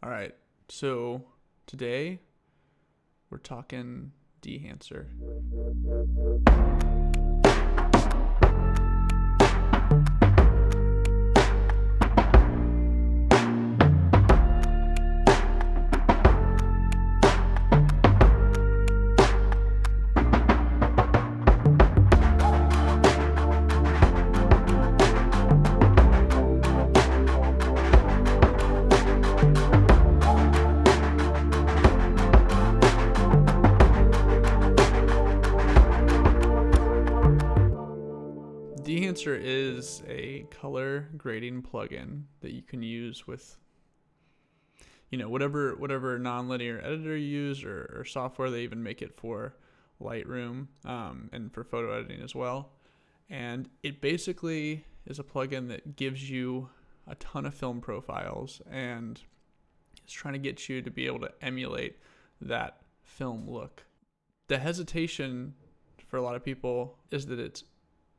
All right, so today we're talking Dehancer. Dehancer is a color grading plugin that you can use with, whatever nonlinear editor you use or software. They even make it for Lightroom and for photo editing as well. And it basically is a plugin that gives you a ton of film profiles and is trying to get you to be able to emulate that film look. The hesitation for a lot of people is that it's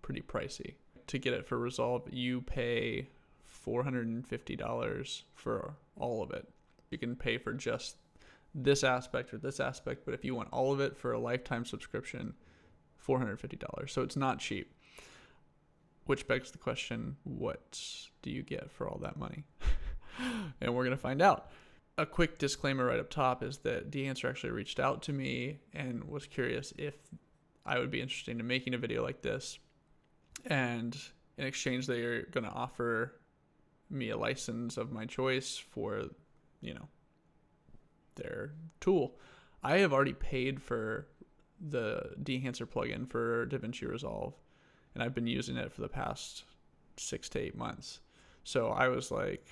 pretty pricey. To get it for Resolve, you pay $450 for all of it. You can pay for just this aspect or this aspect, but if you want all of it for a lifetime subscription, $450. So it's not cheap. Which begs the question, what do you get for all that money? And we're going to find out. A quick disclaimer right up top is that Dehancer actually reached out to me and was curious if I would be interested in making a video like this. And in exchange, they are going to offer me a license of my choice for, their tool. I have already paid for the Dehancer plugin for Davinci Resolve, and I've been using it for the past 6 to 8 months. So I was like,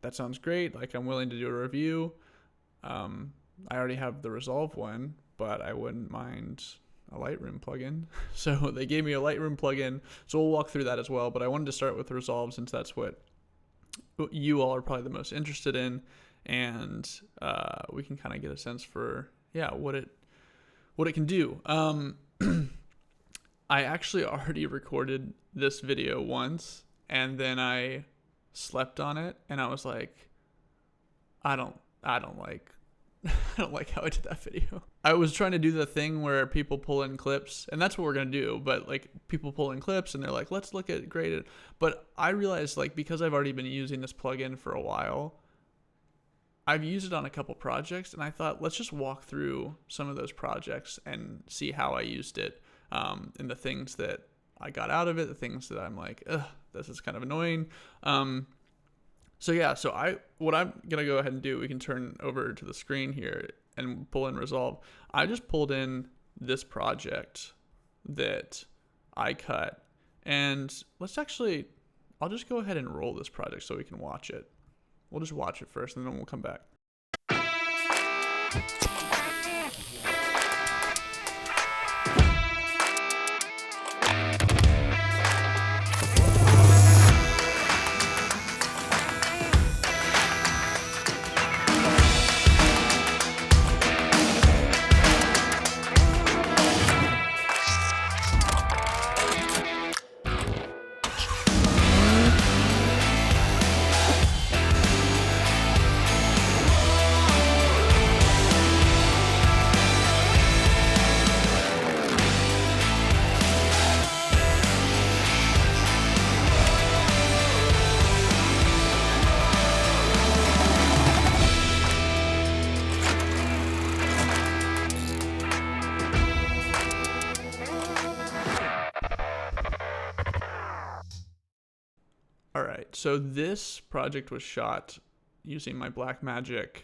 that sounds great. Like, I'm willing to do a review. I already have the Resolve one, but I wouldn't mind a Lightroom plugin. So they gave me a Lightroom plugin, so we'll walk through that as well. But I wanted to start with Resolve since that's what you all are probably the most interested in, and we can kind of get a sense for what it can do. I actually already recorded this video once, and then I slept on it, and I was like, I don't like how I did that video. I was trying to do the thing where people pull in clips, and that's what we're going to do. But like, people pull in clips and they're like, let's look at graded. But I realized, like, because I've already been using this plugin for a while, I've used it on a couple projects, and I thought, let's just walk through some of those projects and see how I used it, and the things that I got out of it, the things that I'm like, this is kind of annoying. So what I'm going to go ahead and do, we can turn over to the screen here and pull in Resolve. I just pulled in this project that I cut, and I'll just go ahead and roll this project so we can watch it. We'll just watch it first, and then we'll come back. All right, so this project was shot using my Blackmagic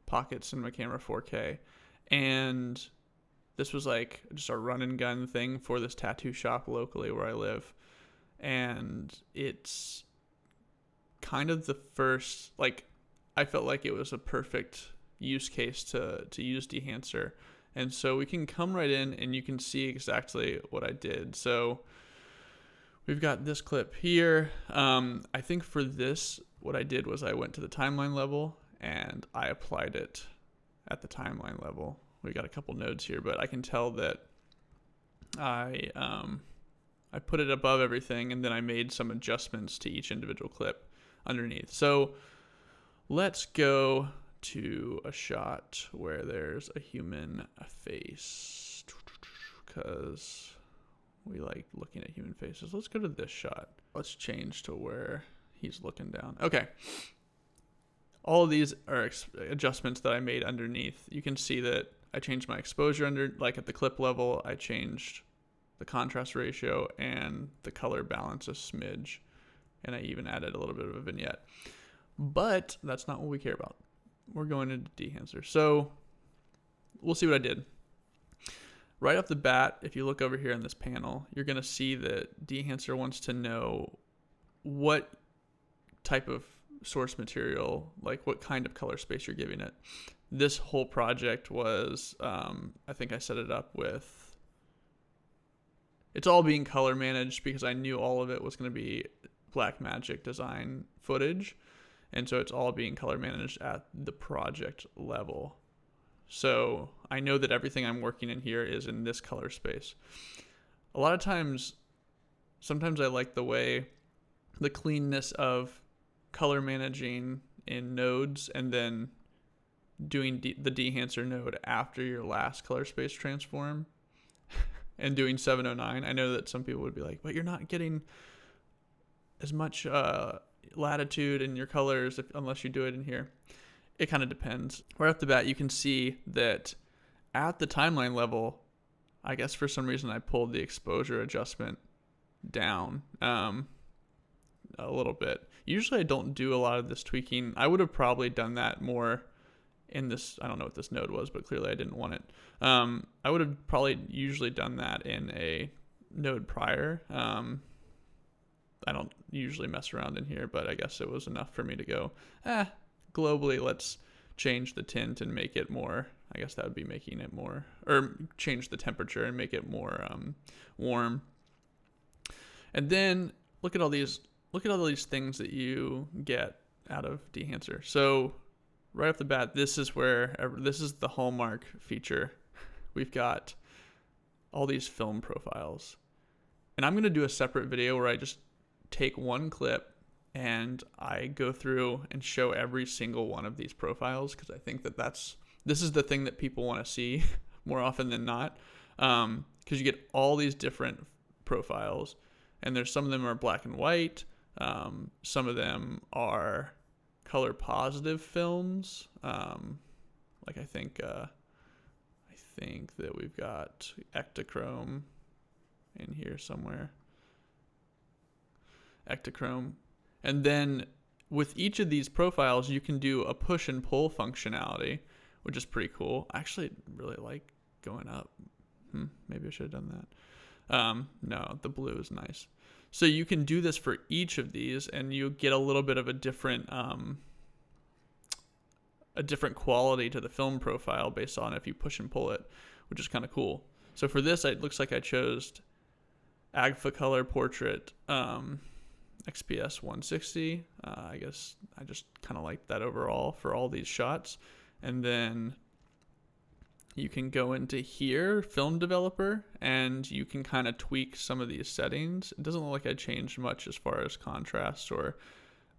Pocket Cinema Camera 4K, and this was like just a run and gun thing for this tattoo shop locally where I live, and it's kind of the first, like, I felt like it was a perfect use case to use Dehancer, and so we can come right in and you can see exactly what I did. So we've got this clip here. I think for this, what I did was I went to the timeline level and I applied it at the timeline level. We got a couple nodes here, but I can tell that I put it above everything, and then I made some adjustments to each individual clip underneath. So Let's go to a shot where there's a human face, because we like looking at human faces. Let's go to this shot. Let's change to where he's looking down. Okay. All of these are adjustments that I made underneath. You can see that I changed my exposure under, like at the clip level, I changed the contrast ratio and the color balance a smidge. And I even added a little bit of a vignette. But that's not what we care about. We're going into Dehancer. So we'll see what I did. Right off the bat, if you look over here in this panel, you're going to see that Dehancer wants to know what type of source material, like what kind of color space you're giving it. This whole project was, I think I set it up with, it's all being color managed because I knew all of it was going to be Blackmagic design footage. And so it's all being color managed at the project level. So I know that everything I'm working in here is in this color space. A lot of times, sometimes I like the cleanness of color managing in nodes and then doing the Dehancer node after your last color space transform and doing 709. I know that some people would be like, but you're not getting as much latitude in your colors unless you do it in here. It kind of depends. Right off the bat, you can see that at the timeline level, I guess for some reason I pulled the exposure adjustment down a little bit. Usually I don't do a lot of this tweaking. I would have probably done that more in this. I don't know what this node was, but clearly I didn't want it. I would have probably usually done that in a node prior. I don't usually mess around in here, but I guess it was enough for me to go, globally, let's change the tint and make it more, I guess that would be making it more, or change the temperature and make it more warm. And then look at all these things that you get out of Dehancer. So right off the bat, this is the hallmark feature. We've got all these film profiles. And I'm going to do a separate video where I just take one clip and I go through and show every single one of these profiles, because I think that this is the thing that people want to see more often than not, because you get all these different profiles, and there's some of them are black and white, some of them are color positive films, like I think that we've got Ektachrome in here somewhere. Ektachrome. And then with each of these profiles, you can do a push and pull functionality, which is pretty cool. I actually really like going up. Maybe I should have done that. No, the blue is nice. So you can do this for each of these, and you get a little bit of a different quality to the film profile based on if you push and pull it, which is kind of cool. So for this, it looks like I chose Agfa Color Portrait XPS 160. I guess I just kind of like that overall for all these shots. And then you can go into here, Film Developer, and you can kind of tweak some of these settings. It doesn't look like I changed much as far as contrast or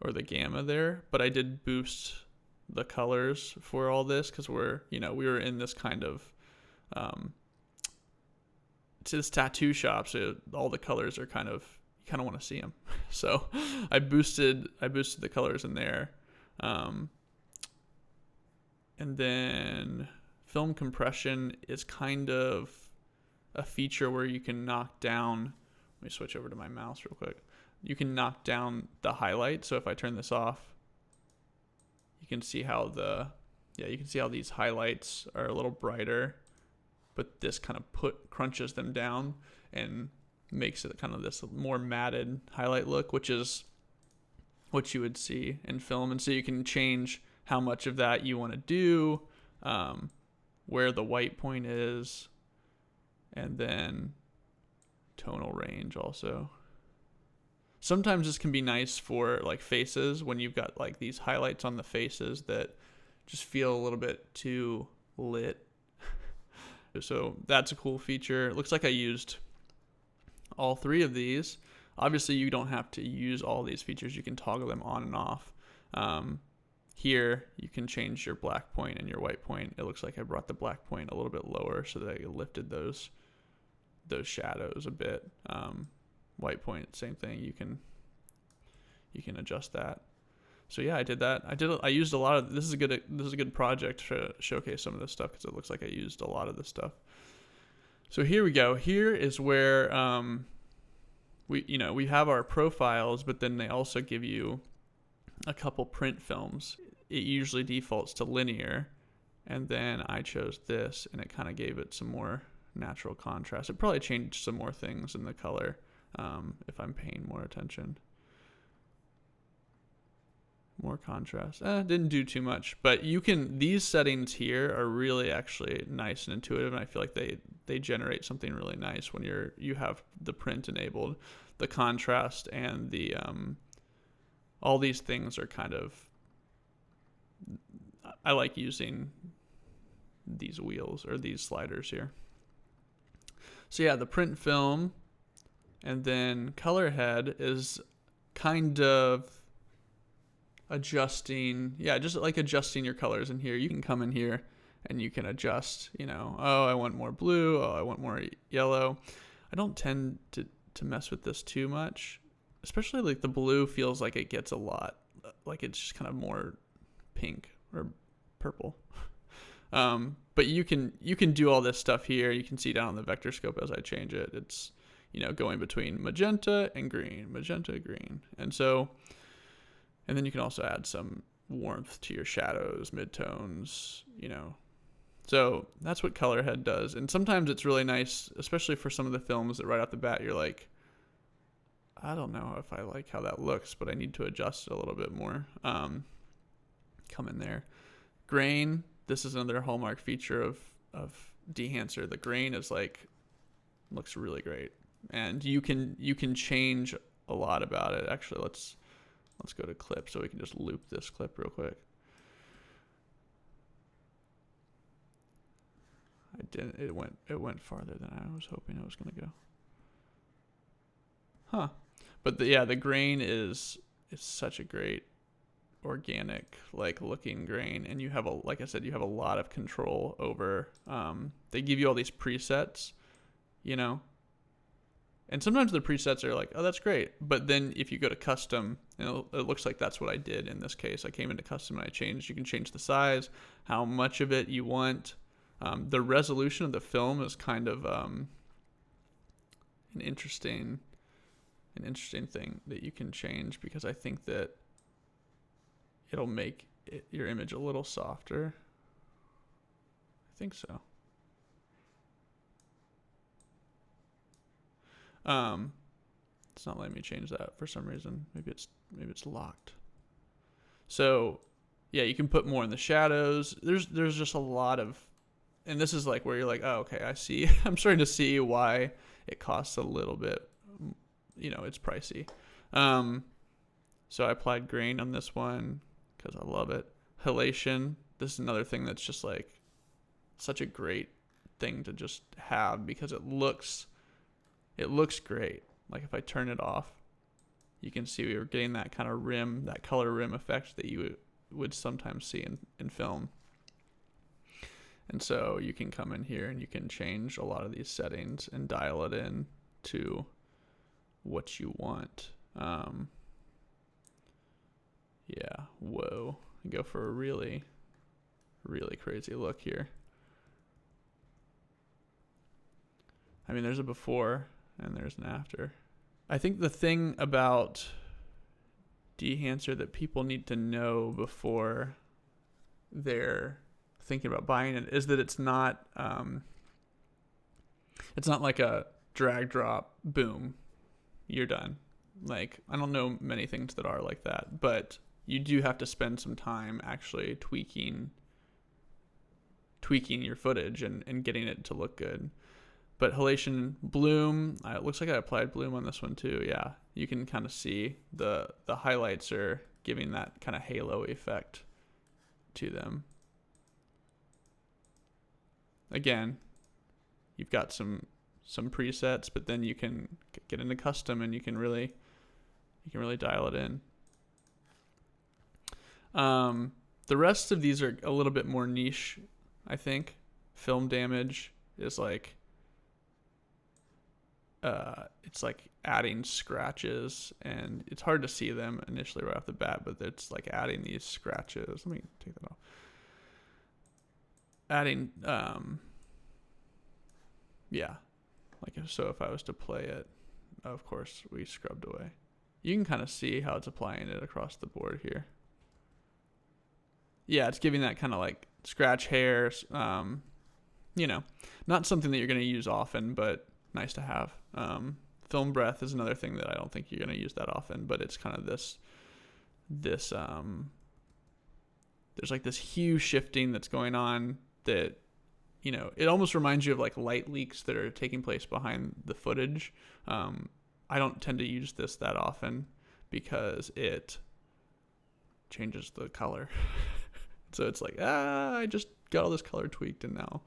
the gamma there, but I did boost the colors for all this because we were in this kind of it's this tattoo shop, so all the colors are kind of, you kind of want to see them. So I boosted the colors in there. And then film compression is kind of a feature where you can knock down, let me switch over to my mouse real quick. You can knock down the highlight. So if I turn this off, you can see how these highlights are a little brighter, but this kind of crunches them down and makes it kind of this more matted highlight look, which is what you would see in film. And so you can change how much of that you want to do, where the white point is, and then tonal range also. Sometimes this can be nice for like faces when you've got like these highlights on the faces that just feel a little bit too lit. So that's a cool feature. It looks like I used all three of these. Obviously, you don't have to use all these features. You can toggle them on and off. here you can change your black point and your white point. It looks like I brought the black point a little bit lower so that I lifted those shadows a bit. White point, same thing. You can adjust that. So yeah, I did that. I used a lot of this is a good project to showcase some of this stuff because it looks like I used a lot of this stuff. So here we go. Here is where we have our profiles, but then they also give you a couple print films. It usually defaults to linear, and then I chose this, and it kind of gave it some more natural contrast. It probably changed some more things in the color if I'm paying more attention. More contrast. Didn't do too much, but these settings here are really actually nice and intuitive, and I feel like they generate something really nice when you have the print enabled. The contrast and the all these things are kind of, I like using these wheels or these sliders here. So yeah, the print film, and then color head is kind of adjusting, just like adjusting your colors in here. You can come in here and you can adjust, oh, I want more blue, oh, I want more yellow. I don't tend to mess with this too much, especially like the blue feels like it gets a lot, like it's just kind of more pink or purple. But you can do all this stuff here. You can see down on the vector scope as I change it. It's, going between magenta and green, magenta, green. And then you can also add some warmth to your shadows, midtones, So that's what color head does. And sometimes it's really nice, especially for some of the films that right off the bat, you're like, I don't know if I like how that looks, but I need to adjust it a little bit more. Come in there. Grain, this is another hallmark feature of Dehancer. The grain is looks really great. And you can change a lot about it. Actually, let's go to clip so we can just loop this clip real quick. I didn't. It went farther than I was hoping it was going to go. Huh. But the grain is such a great organic looking grain, and you have like I said, you have a lot of control over. They give you all these presets, and sometimes the presets are like, oh, that's great. But then if you go to custom, it looks like that's what I did in this case. I came into custom and I changed. You can change the size, how much of it you want. The resolution of the film is kind of an interesting thing that you can change, because I think that it'll make your image a little softer. I think so. It's not letting me change that for some reason. Maybe it's locked. So yeah, you can put more in the shadows. There's just a lot of, and this is where you're like, oh, okay, I see. I'm starting to see why it costs a little bit. It's pricey. So I applied grain on this one because I love it. Halation. This is another thing that's just such a great thing to just have, because it looks great. If I turn it off, you can see we were getting that kind of rim, that color rim effect that you would sometimes see in film. And so you can come in here and you can change a lot of these settings and dial it in to what you want. Whoa. Go for a really, really crazy look here. I mean, there's a before and there's an after. I think the thing about Dehancer that people need to know before they're thinking about buying it is that it's not like a drag drop, boom, you're done. I don't know many things that are like that, but you do have to spend some time actually tweaking your footage and getting it to look good. But halation, bloom, it looks like I applied bloom on this one too. Yeah, you can kind of see the highlights are giving that kind of halo effect to them. Again, you've got some presets, but then you can get into custom and you can really dial it in. The rest of these are a little bit more niche, I think. Film damage is like, it's like adding scratches, and it's hard to see them initially right off the bat, but it's like adding these scratches. Let me take that off. Adding, yeah, like so if I was to play it, of course we scrubbed away. You can kind of see how it's applying it across the board here. Yeah, it's giving that kind of like scratch hairs, you know, not something that you're going to use often, but nice to have. Film breath is another thing that I don't think you're going to use that often, but it's kind of this, there's like this hue shifting that's going on that, you know, it almost reminds you of like light leaks that are taking place behind the footage. I don't tend to use this that often because it changes the color. So it's like, I just got all this color tweaked, and now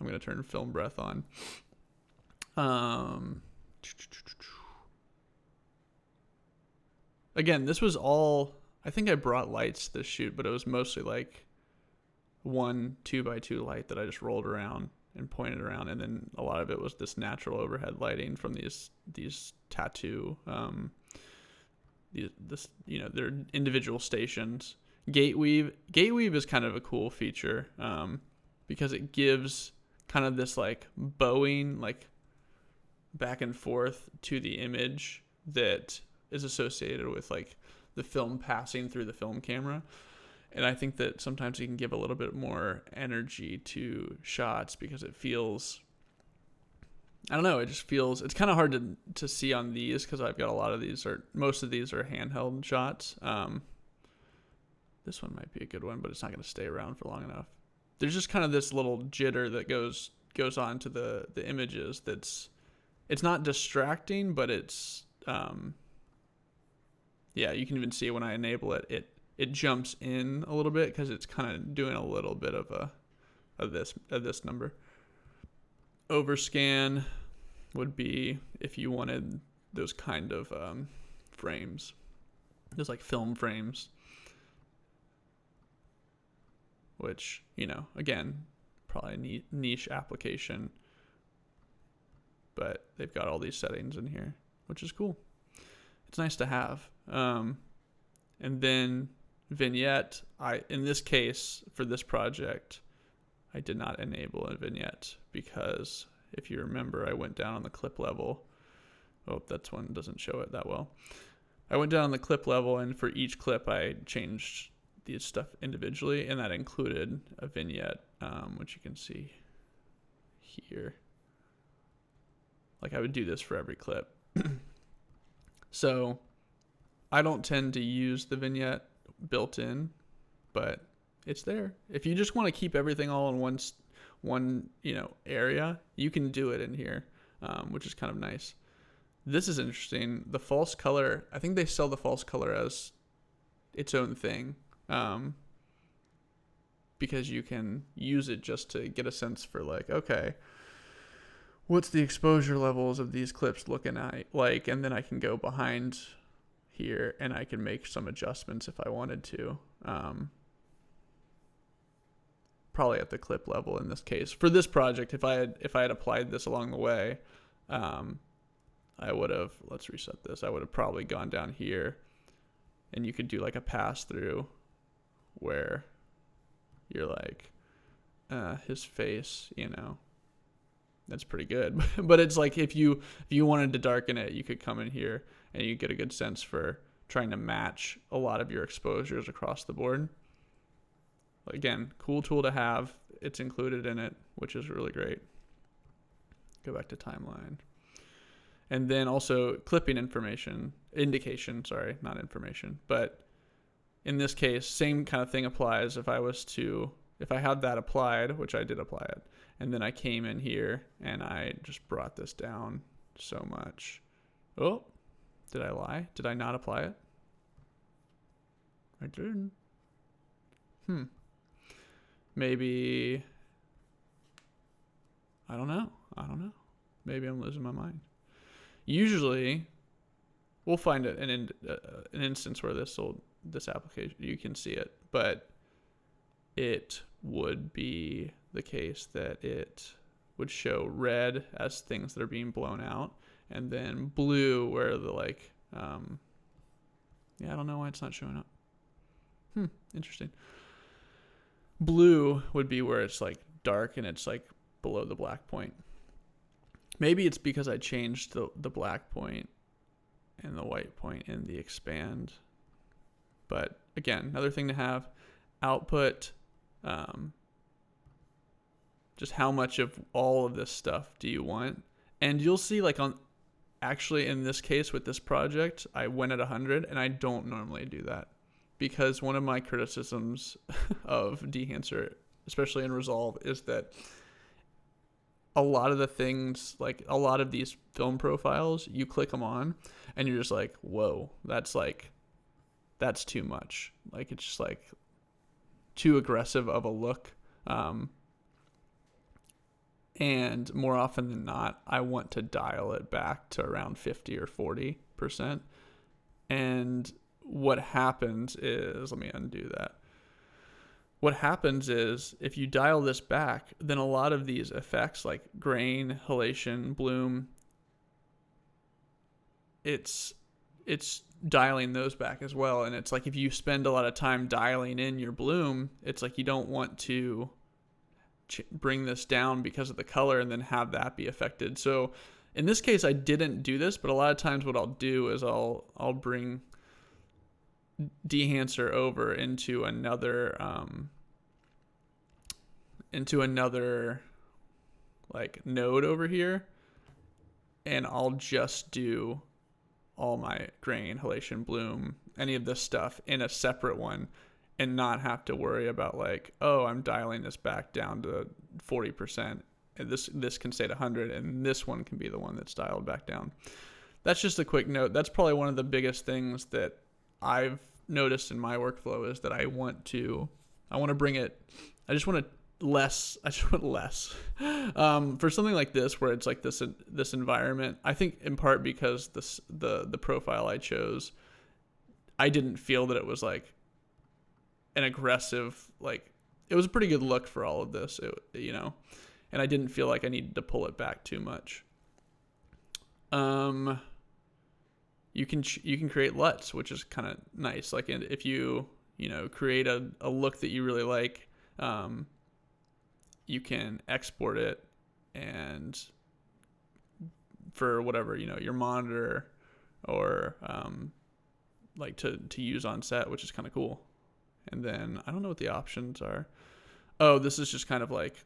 I'm going to turn film breath on. Again, this was all, I think I brought lights to this shoot, but it was mostly like one 2x2 light that I just rolled around and pointed around, and then a lot of it was this natural overhead lighting from these tattoo, you know, they're individual stations. Gate weave is kind of a cool feature, because it gives kind of this like bowing, like back and forth to the image that is associated with like the film passing through the film camera. And I think that sometimes you can give a little bit more energy to shots because it feels, I don't know, it just feels, it's kind of hard to see on these because I've got a lot of these, or most of these are handheld shots. This one might be a good one, but it's not going to stay around for long enough. There's just kind of this little jitter that goes on to the images that's, it's not distracting, but it's, yeah, you can even see when I enable it, it jumps in a little bit because it's kind of doing a little bit of this number. Overscan would be if you wanted those kind of frames, those like film frames, which, you know, again, probably a niche application, but they've got all these settings in here, which is cool. It's nice to have. And then vignette, in this case, for this project, I did not enable a vignette because if you remember, I went down on the clip level. Oh, that's one doesn't show it that well. I went down on the clip level, and for each clip, I changed these stuff individually, and that included a vignette, which you can see here. Like I would do this for every clip. So I don't tend to use the vignette built in, but it's there. If you just want to keep everything all in one you know, area, you can do it in here, which is kind of nice. This is interesting. The false color, I think they sell the false color as its own thing, because you can use it just to get a sense for like, okay, what's the exposure levels of these clips looking like, and then I can go behind here and I can make some adjustments if I wanted to, probably at the clip level in this case. For this project, if I had applied this along the way, I would have, let's reset this, I would have probably gone down here, and you could do like a pass through where you're like, his face, you know, that's pretty good. But it's like if you wanted to darken it, you could come in here and you get a good sense for trying to match a lot of your exposures across the board. Again, cool tool to have. It's included in it, which is really great. Go back to timeline. And then also clipping indication, sorry, not information. But in this case, same kind of thing applies. If I had that applied, which I did apply it, and then I came in here and I just brought this down so much. Oh, did I lie? Did I not apply it? I didn't. Maybe, I don't know. Maybe I'm losing my mind. Usually, we'll find an instance where this application, you can see it. But it would be the case that it would show red as things that are being blown out, and then blue where the like, yeah, I don't know why it's not showing up. Interesting. Blue would be where it's like dark and it's like below the black point. Maybe it's because I changed the black point and the white point in the expand. But again, another thing to have, output, just how much of all of this stuff do you want? And you'll see like actually in this case with this project, I went at 100 and I don't normally do that because one of my criticisms of Dehancer, especially in Resolve, is that a lot of the things, like a lot of these film profiles, you click them on and you're just like, whoa, that's too much. Like it's just like too aggressive of a look. And more often than not, I want to dial it back to around 50 or 40%. And what happens is, let me undo that. What happens is if you dial this back, then a lot of these effects like grain, halation, bloom, it's dialing those back as well. And it's like if you spend a lot of time dialing in your bloom, it's like you don't want to bring this down because of the color and then have that be affected. So in this case, I didn't do this, but a lot of times what I'll do is I'll bring Dehancer over into another like node over here, and I'll just do all my grain, halation, bloom, any of this stuff in a separate one, and not have to worry about like, oh, I'm dialing this back down to 40%, and this can stay at 100, and this one can be the one that's dialed back down. That's just a quick note. That's probably one of the biggest things that I've noticed in my workflow is that I want to bring it. I just want less. For something like this, where it's like this environment. I think in part because the profile I chose, I didn't feel that it was like an aggressive, like it was a pretty good look for all of this, and I didn't feel like I needed to pull it back too much. You can create LUTs, which is kind of nice. Like if you create a look that you really like, you can export it and for whatever, your monitor or like to use on set, which is kind of cool. And then I don't know what the options are. Oh, this is just kind of like,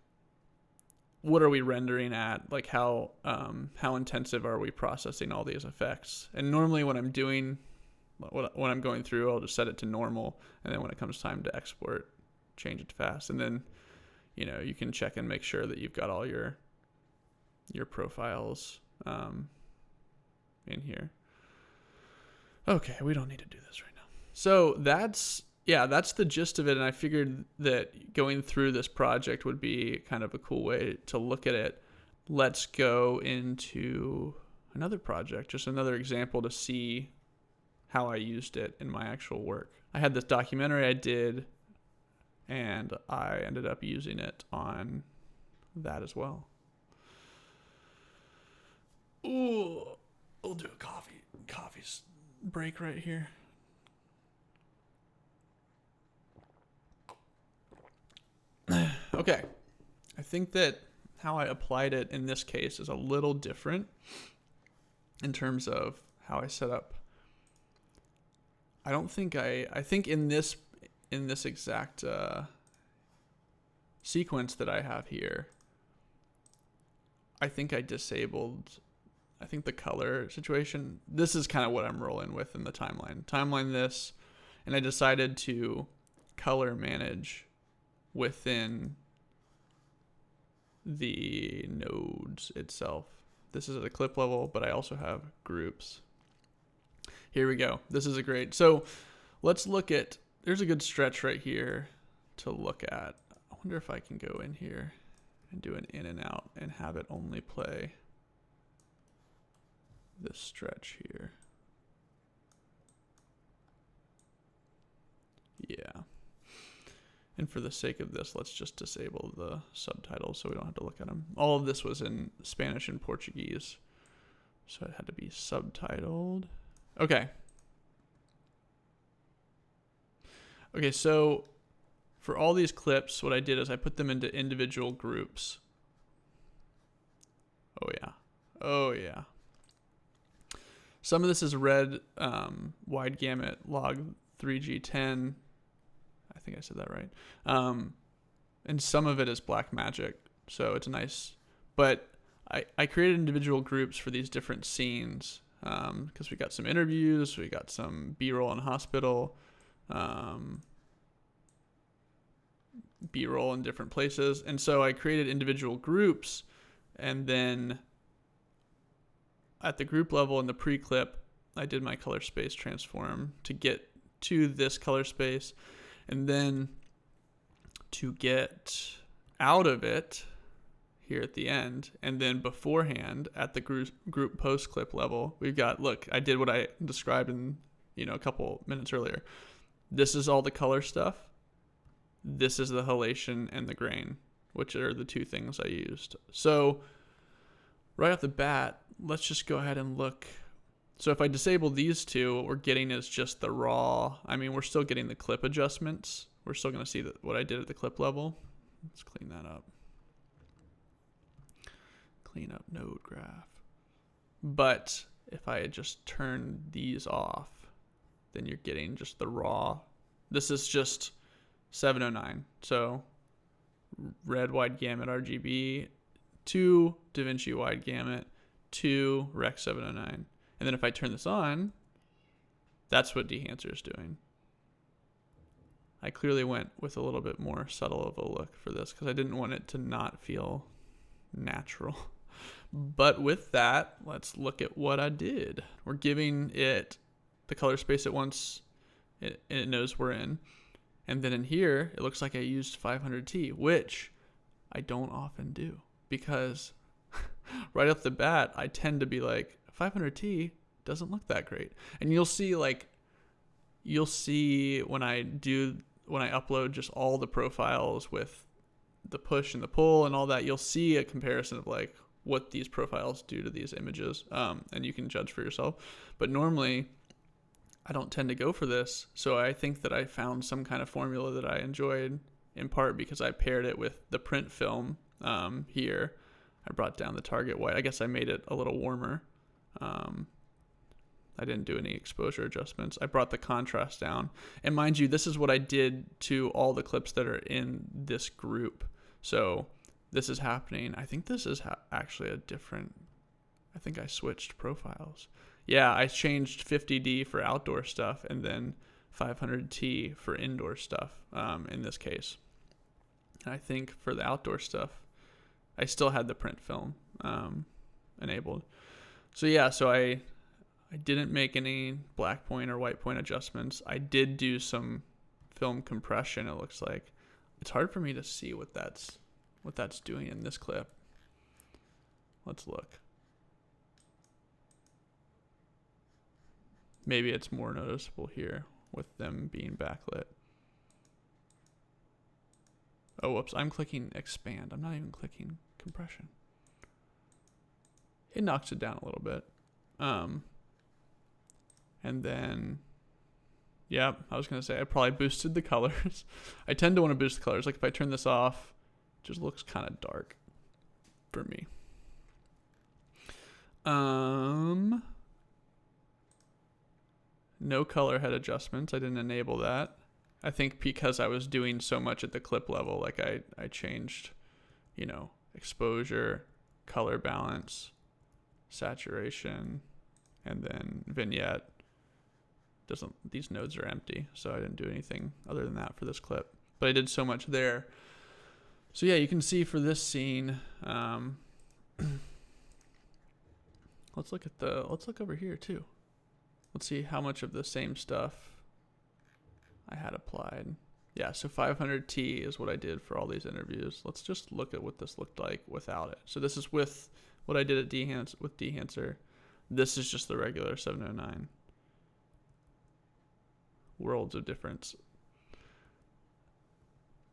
what are we rendering at? Like how intensive are we processing all these effects? And normally when I'm going through, I'll just set it to normal. And then when it comes time to export, change it to fast. And then, you can check and make sure that you've got all your profiles in here. Okay, we don't need to do this right now. So that's the gist of it. And I figured that going through this project would be kind of a cool way to look at it. Let's go into another project, just another example to see how I used it in my actual work. I had this documentary I did, and I ended up using it on that as well. Ooh, we'll do a coffee break right here. Okay, I think that how I applied it in this case is a little different in terms of how I set up. I think in this exact sequence that I have here, I think I disabled, the color situation. This is kind of what I'm rolling with in the timeline this, and I decided to color manage within the nodes itself. This is at a clip level, but I also have groups. Here we go. This is so let's look at, there's a good stretch right here to look at. I wonder if I can go in here and do an in and out and have it only play this stretch here. Yeah. And for the sake of this, let's just disable the subtitles so we don't have to look at them. All of this was in Spanish and Portuguese, so it had to be subtitled. Okay. Okay, so for all these clips, what I did is I put them into individual groups. Oh yeah. Oh yeah. Some of this is RED wide gamut log 3G10. I think I said that right. And some of it is Blackmagic, so it's nice. But I created individual groups for these different scenes because we got some interviews, we got some B-roll in hospital, B-roll in different places. And so I created individual groups, and then at the group level in the pre-clip, I did my color space transform to get to this color space. And then to get out of it here at the end, and then beforehand at the group post clip level, we've got, look, I did what I described in, a couple minutes earlier. This is all the color stuff. This is the halation and the grain, which are the two things I used. So right off the bat, let's just go ahead and look. So if I disable these two, what we're getting is just the raw. I mean, we're still getting the clip adjustments. We're still going to see what I did at the clip level. Let's clean that up. Clean up node graph. But if I had just turned these off, then you're getting just the raw. This is just 709. So red wide gamut RGB, 2 Davinci wide gamut, 2 Rec 709. And then if I turn this on, that's what Dehancer is doing. I clearly went with a little bit more subtle of a look for this because I didn't want it to not feel natural. But with that, let's look at what I did. We're giving it the color space it wants, it knows we're in. And then in here, it looks like I used 500T, which I don't often do because right off the bat, I tend to be like, 500T doesn't look that great. And you'll see when I upload just all the profiles with the push and the pull and all that, you'll see a comparison of like what these profiles do to these images. And you can judge for yourself. But normally I don't tend to go for this. So I think that I found some kind of formula that I enjoyed, in part because I paired it with the print film here. I brought down the target white. I guess I made it a little warmer. I didn't do any exposure adjustments. I brought the contrast down. And mind you, this is what I did to all the clips that are in this group. So this is happening. I think this is actually a different, I think I switched profiles. Yeah, I changed 50D for outdoor stuff and then 500T for indoor stuff in this case. And I think for the outdoor stuff, I still had the print film enabled. So yeah, so I didn't make any black point or white point adjustments. I did do some film compression, it looks like. It's hard for me to see what that's doing in this clip. Let's look. Maybe it's more noticeable here with them being backlit. Oh, whoops, I'm clicking expand. I'm not even clicking compression. It knocks it down a little bit. And then, yeah, I was going to say I probably boosted the colors. I tend to want to boost the colors. Like if I turn this off, it just looks kind of dark for me. No color head adjustments. I didn't enable that. I think because I was doing so much at the clip level, like I changed, exposure, color balance, saturation, and then vignette. These nodes are empty, so I didn't do anything other than that for this clip. But I did so much there. So yeah, you can see for this scene, let's look over here too. Let's see how much of the same stuff I had applied. Yeah, so 500T is what I did for all these interviews. Let's just look at what this looked like without it. So this is with what I did at Dehancer. This is just the regular 709. Worlds of difference.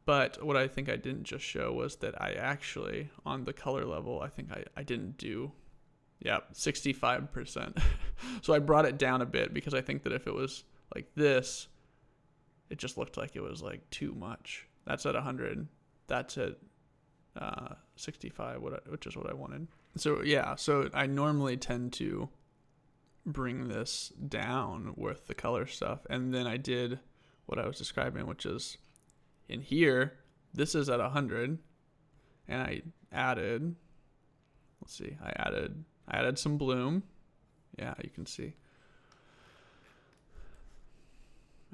But what I think I didn't just show was that I actually, on the color level, I think I didn't do, 65%. So I brought it down a bit because I think that if it was like this, it just looked like it was like too much. That's at 100. That's at 65, which is what I wanted. So yeah, so I normally tend to bring this down with the color stuff. And then I did what I was describing, which is in here, this is at 100, and I added, let's see, I added some bloom. Yeah, you can see.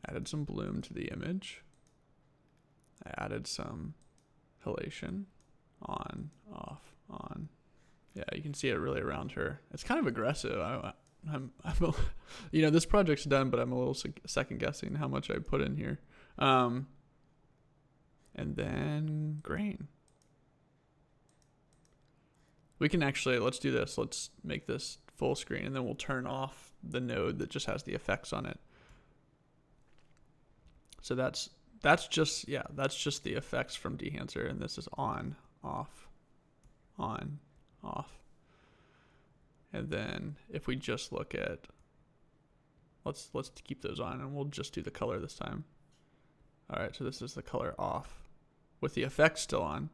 Added some bloom to the image. I added some halation, on, off, on. Yeah, you can see it really around her. It's kind of aggressive. I'm this project's done, but I'm a little second guessing how much I put in here. And then grain. We can actually, let's do this. Let's make this full screen, and then we'll turn off the node that just has the effects on it. So that's just the effects from Dehancer, and this is on, off, off. And then if we just look at, let's keep those on, and we'll just do the color this time. All right, so this is the color off with the effects still on,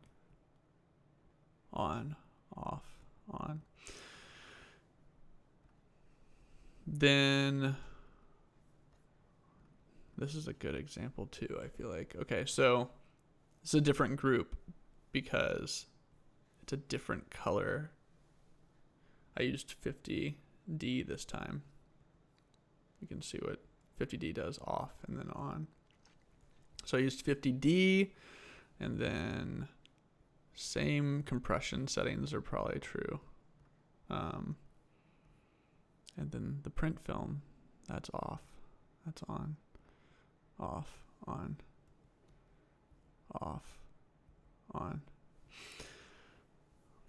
off, on. Then this is a good example too, I feel like. Okay, so it's a different group because it's a different color. I used 50D this time. You can see what 50D does, off and then on. So I used 50D, and then same compression settings are probably true. And then the print film, that's off, that's on, off, on, off, on.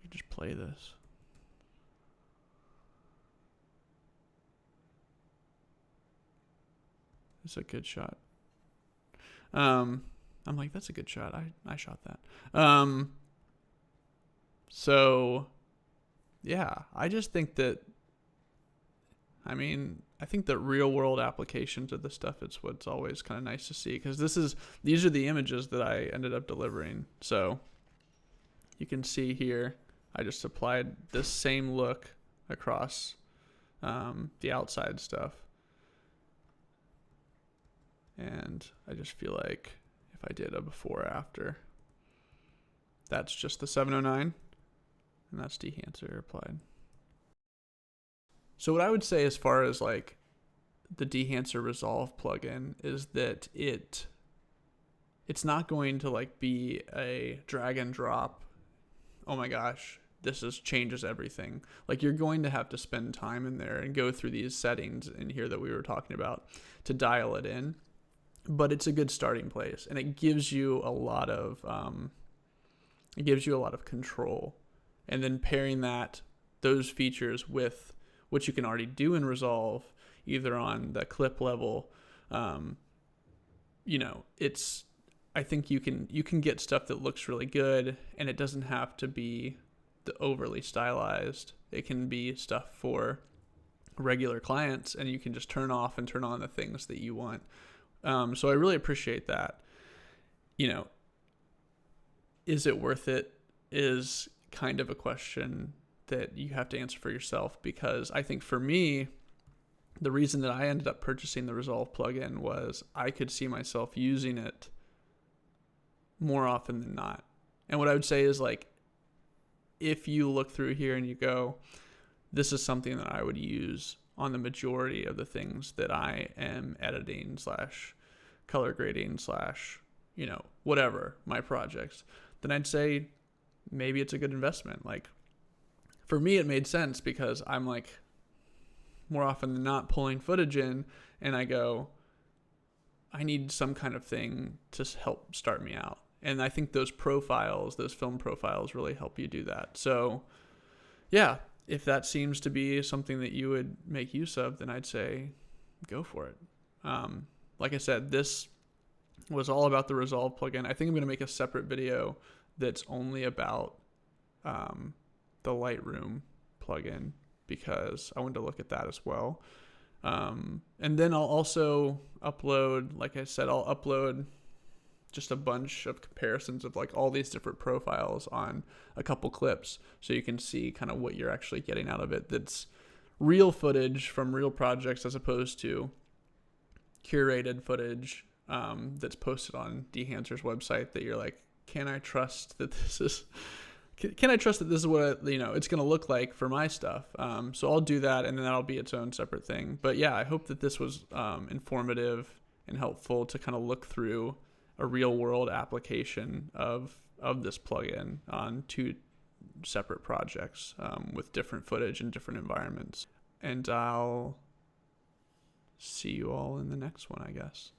You just play this. It's a good shot. I'm like, that's a good shot. I shot that. So yeah, I just think that, I think that real world applications of this stuff, it's what's always kind of nice to see, because these are the images that I ended up delivering. So you can see here, I just applied this same look across the outside stuff. And I just feel like if I did a before after, that's just the 709, and that's Dehancer applied. So what I would say as far as like the Dehancer Resolve plugin is that it's not going to like be a drag and drop, oh my gosh, this changes everything. Like, you're going to have to spend time in there and go through these settings in here that we were talking about to dial it in. But it's a good starting place, and it gives you a lot of control. And then pairing those features with what you can already do in Resolve, either on the clip level, I think you can get stuff that looks really good, and it doesn't have to be the overly stylized. It can be stuff for regular clients, and you can just turn off and turn on the things that you want. So I really appreciate that. Is it worth it is kind of a question that you have to answer for yourself, because I think for me, the reason that I ended up purchasing the Resolve plugin was I could see myself using it more often than not. And what I would say is, like, if you look through here and you go, this is something that I would use on the majority of the things that I am editing / color grading / whatever my projects, then I'd say maybe it's a good investment. Like, for me, it made sense because I'm like, more often than not, pulling footage in, and I go, I need some kind of thing to help start me out. And I think those film profiles really help you do that. So yeah, if that seems to be something that you would make use of, then I'd say go for it. Like I said, this was all about the Resolve plugin. I think I'm going to make a separate video that's only about the Lightroom plugin, because I wanted to look at that as well. And then I'll also upload, like I said, I'll upload just a bunch of comparisons of like all these different profiles on a couple clips, so you can see kind of what you're actually getting out of it. That's real footage from real projects, as opposed to curated footage that's posted on Dehancer's website that you're like, can I trust that this is what it's going to look like for my stuff? So I'll do that, and then that'll be its own separate thing. But yeah, I hope that this was informative and helpful to kind of look through a real world application of this plugin on 2 separate projects with different footage and different environments. And I'll see you all in the next one, I guess.